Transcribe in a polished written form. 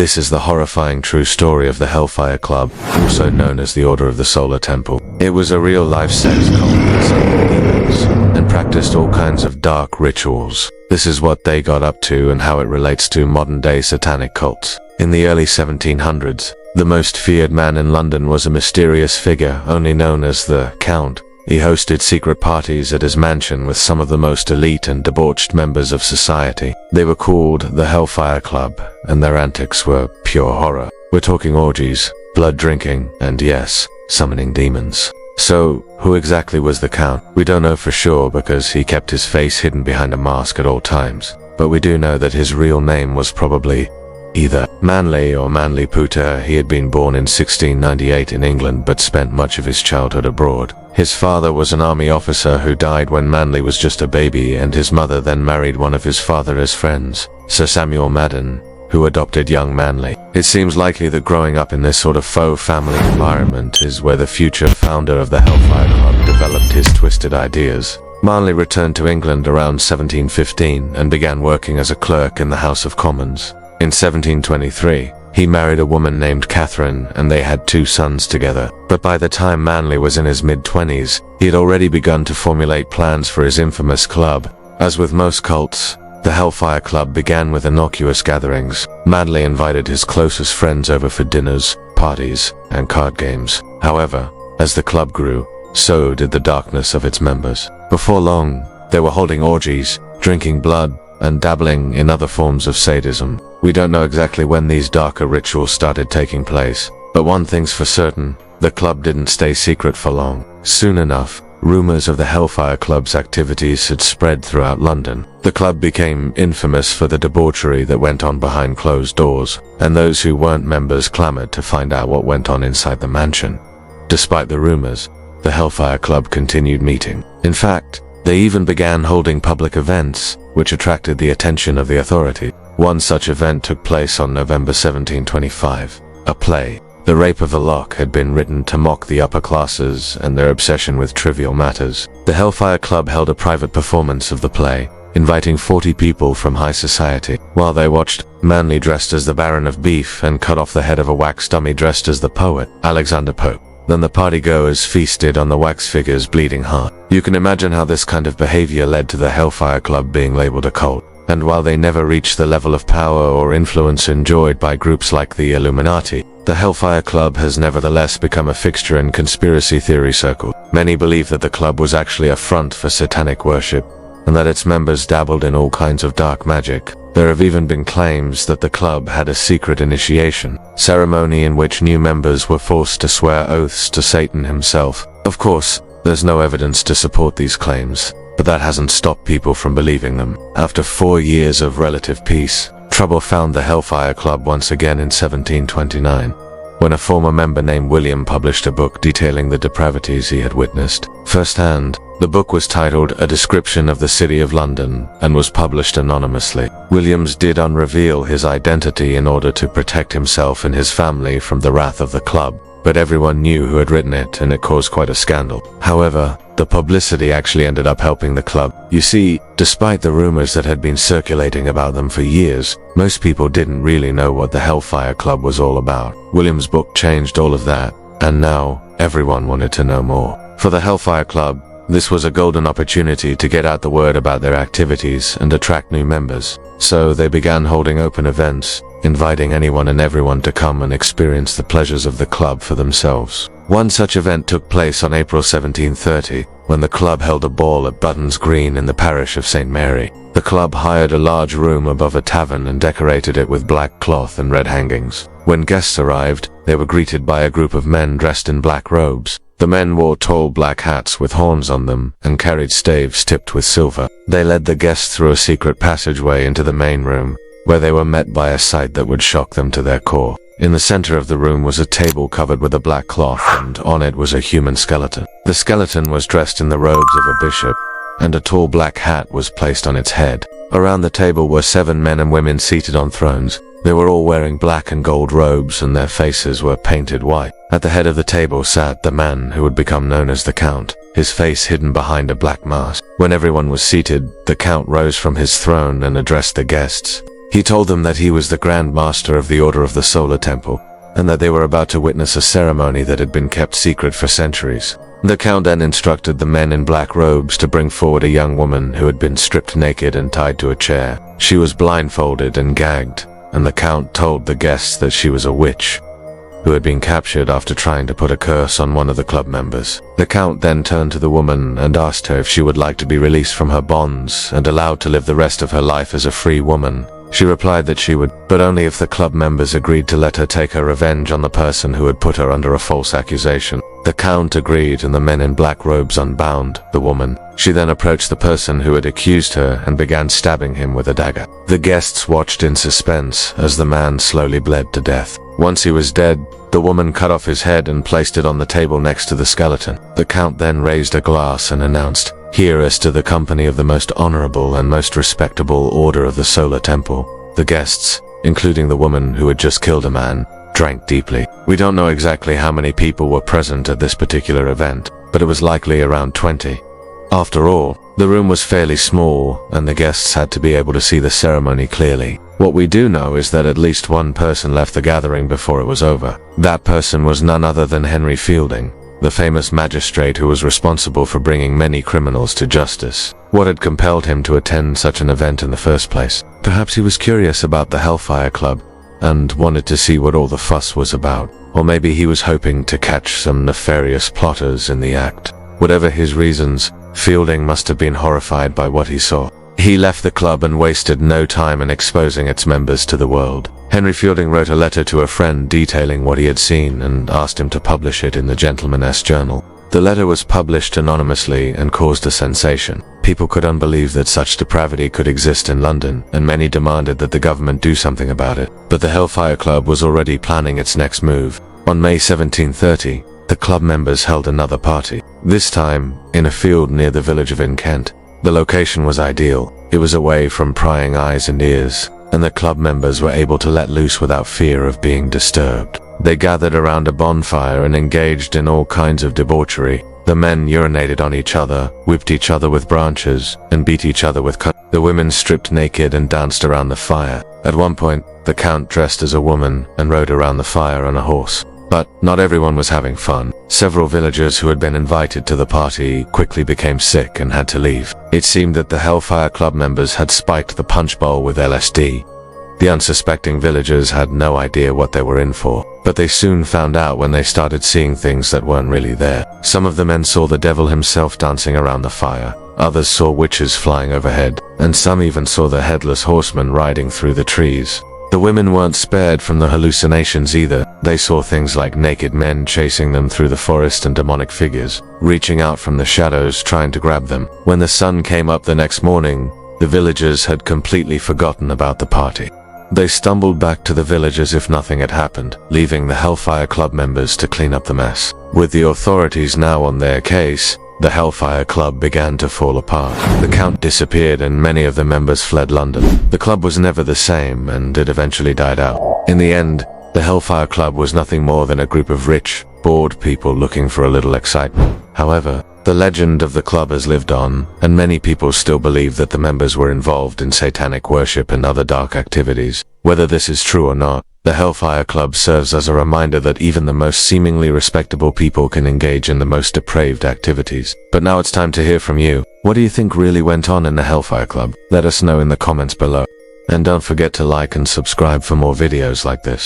This is the horrifying true story of the Hellfire Club, also known as the Order of the Solar Temple. It was a real-life sex cult that summoned demons and practiced all kinds of dark rituals. This is what they got up to and how it relates to modern-day satanic cults. In the early 1700s, the most feared man in London was a mysterious figure only known as the Count. He hosted secret parties at his mansion with some of the most elite and debauched members of society. They were called the Hellfire Club, and their antics were pure horror. We're talking orgies, blood drinking, and yes, summoning demons. So, who exactly was the Count? We don't know for sure because he kept his face hidden behind a mask at all times. But we do know that his real name was probably either Manly or Manly Puter. He had been born in 1698 in England but spent much of his childhood abroad. His father was an army officer who died when Manly was just a baby, and his mother then married one of his father's friends, Sir Samuel Madden, who adopted young Manly. It seems likely that growing up in this sort of faux family environment is where the future founder of the Hellfire Club developed his twisted ideas. Manly returned to England around 1715 and began working as a clerk in the House of Commons. In 1723, he married a woman named Catherine, and they had 2 sons together. But by the time Manly was in his mid-20s, he had already begun to formulate plans for his infamous club. As with most cults, the Hellfire Club began with innocuous gatherings. Manly invited his closest friends over for dinners, parties, and card games. However, as the club grew, so did the darkness of its members. Before long, they were holding orgies, drinking blood, and dabbling in other forms of sadism. We don't know exactly when these darker rituals started taking place, but one thing's for certain, the club didn't stay secret for long. Soon enough, rumors of the Hellfire Club's activities had spread throughout London. The club became infamous for the debauchery that went on behind closed doors, and those who weren't members clamored to find out what went on inside the mansion. Despite the rumors, the Hellfire Club continued meeting. In fact, they even began holding public events, which attracted the attention of the authority. One such event took place on November 1725. A play, The Rape of the Lock, had been written to mock the upper classes and their obsession with trivial matters. The Hellfire Club held a private performance of the play, inviting 40 people from high society. While they watched, Manly dressed as the Baron of Beef and cut off the head of a wax dummy dressed as the poet, Alexander Pope. Then the partygoers feasted on the wax figure's bleeding heart. You can imagine how this kind of behavior led to the Hellfire Club being labeled a cult. And while they never reached the level of power or influence enjoyed by groups like the Illuminati, the Hellfire Club has nevertheless become a fixture in conspiracy theory circles. Many believe that the club was actually a front for satanic worship, and that its members dabbled in all kinds of dark magic. There have even been claims that the club had a secret initiation ceremony in which new members were forced to swear oaths to Satan himself. Of course, there's no evidence to support these claims, but that hasn't stopped people from believing them. After 4 years of relative peace, trouble found the Hellfire Club once again in 1729, when a former member named William published a book detailing the depravities he had witnessed firsthand. The book was titled A Description of the City of London and was published anonymously. Williams did unreveal his identity in order to protect himself and his family from the wrath of the club, but everyone knew who had written it, and it caused quite a scandal. However, the publicity actually ended up helping the club. You see, despite the rumors that had been circulating about them for years, most people didn't really know what the Hellfire Club was all about. Williams' book changed all of that, and now everyone wanted to know more. For the Hellfire Club, this was a golden opportunity to get out the word about their activities and attract new members. So they began holding open events, inviting anyone and everyone to come and experience the pleasures of the club for themselves. One such event took place on April 1730, when the club held a ball at Buttons Green in the parish of St. Mary. The club hired a large room above a tavern and decorated it with black cloth and red hangings. When guests arrived, they were greeted by a group of men dressed in black robes. The men wore tall black hats with horns on them and carried staves tipped with silver. They led the guests through a secret passageway into the main room, where they were met by a sight that would shock them to their core. In the center of the room was a table covered with a black cloth, and on it was a human skeleton. The skeleton was dressed in the robes of a bishop, and a tall black hat was placed on its head. Around the table were 7 men and women seated on thrones. They were all wearing black and gold robes, and their faces were painted white. At the head of the table sat the man who would become known as the Count, his face hidden behind a black mask. When everyone was seated, the Count rose from his throne and addressed the guests. He told them that he was the Grand Master of the Order of the Solar Temple, and that they were about to witness a ceremony that had been kept secret for centuries. The Count then instructed the men in black robes to bring forward a young woman who had been stripped naked and tied to a chair. She was blindfolded and gagged, and the Count told the guests that she was a witch who had been captured after trying to put a curse on one of the club members. The Count then turned to the woman and asked her if she would like to be released from her bonds and allowed to live the rest of her life as a free woman. She replied that she would, but only if the club members agreed to let her take her revenge on the person who had put her under a false accusation. The Count agreed, and the men in black robes unbound the woman. She then approached the person who had accused her and began stabbing him with a dagger. The guests watched in suspense as the man slowly bled to death. Once he was dead, the woman cut off his head and placed it on the table next to the skeleton. The Count then raised a glass and announced, "Here is to the company of the most honorable and most respectable order of the Solar Temple." The guests, including the woman who had just killed a man, drank deeply. We don't know exactly how many people were present at this particular event, but it was likely around 20. After all, the room was fairly small, and the guests had to be able to see the ceremony clearly. What we do know is that at least one person left the gathering before it was over. That person was none other than Henry Fielding, the famous magistrate who was responsible for bringing many criminals to justice. What had compelled him to attend such an event in the first place? Perhaps he was curious about the Hellfire Club and wanted to see what all the fuss was about. Or maybe he was hoping to catch some nefarious plotters in the act. Whatever his reasons, Fielding must have been horrified by what he saw. He left the club and wasted no time in exposing its members to the world. Henry Fielding wrote a letter to a friend detailing what he had seen and asked him to publish it in the Gentleman's Journal. The letter was published anonymously and caused a sensation. People couldn't believe that such depravity could exist in London, and many demanded that the government do something about it. But the Hellfire Club was already planning its next move. On May 1730, the club members held another party, this time in a field near the village of Kent. The location was ideal. It was away from prying eyes and ears, and the club members were able to let loose without fear of being disturbed. They gathered around a bonfire and engaged in all kinds of debauchery. The men urinated on each other, whipped each other with branches, and beat each other with The women stripped naked and danced around the fire. At one point, the Count dressed as a woman and rode around the fire on a horse. But not everyone was having fun. Several villagers who had been invited to the party quickly became sick and had to leave. It seemed that the Hellfire Club members had spiked the punch bowl with LSD. The unsuspecting villagers had no idea what they were in for, but they soon found out when they started seeing things that weren't really there. Some of the men saw the devil himself dancing around the fire, others saw witches flying overhead, and some even saw the headless horseman riding through the trees. The women weren't spared from the hallucinations either. They saw things like naked men chasing them through the forest and demonic figures, reaching out from the shadows trying to grab them. When the sun came up the next morning, the villagers had completely forgotten about the party. They stumbled back to the village as if nothing had happened, leaving the Hellfire Club members to clean up the mess. With the authorities now on their case, the Hellfire Club began to fall apart. The Count disappeared and many of the members fled London. The club was never the same, and it eventually died out. In the end, the Hellfire Club was nothing more than a group of rich, bored people looking for a little excitement. However, the legend of the club has lived on, and many people still believe that the members were involved in satanic worship and other dark activities. Whether this is true or not, the Hellfire Club serves as a reminder that even the most seemingly respectable people can engage in the most depraved activities. But now it's time to hear from you. What do you think really went on in the Hellfire Club? Let us know in the comments below. And don't forget to like and subscribe for more videos like this.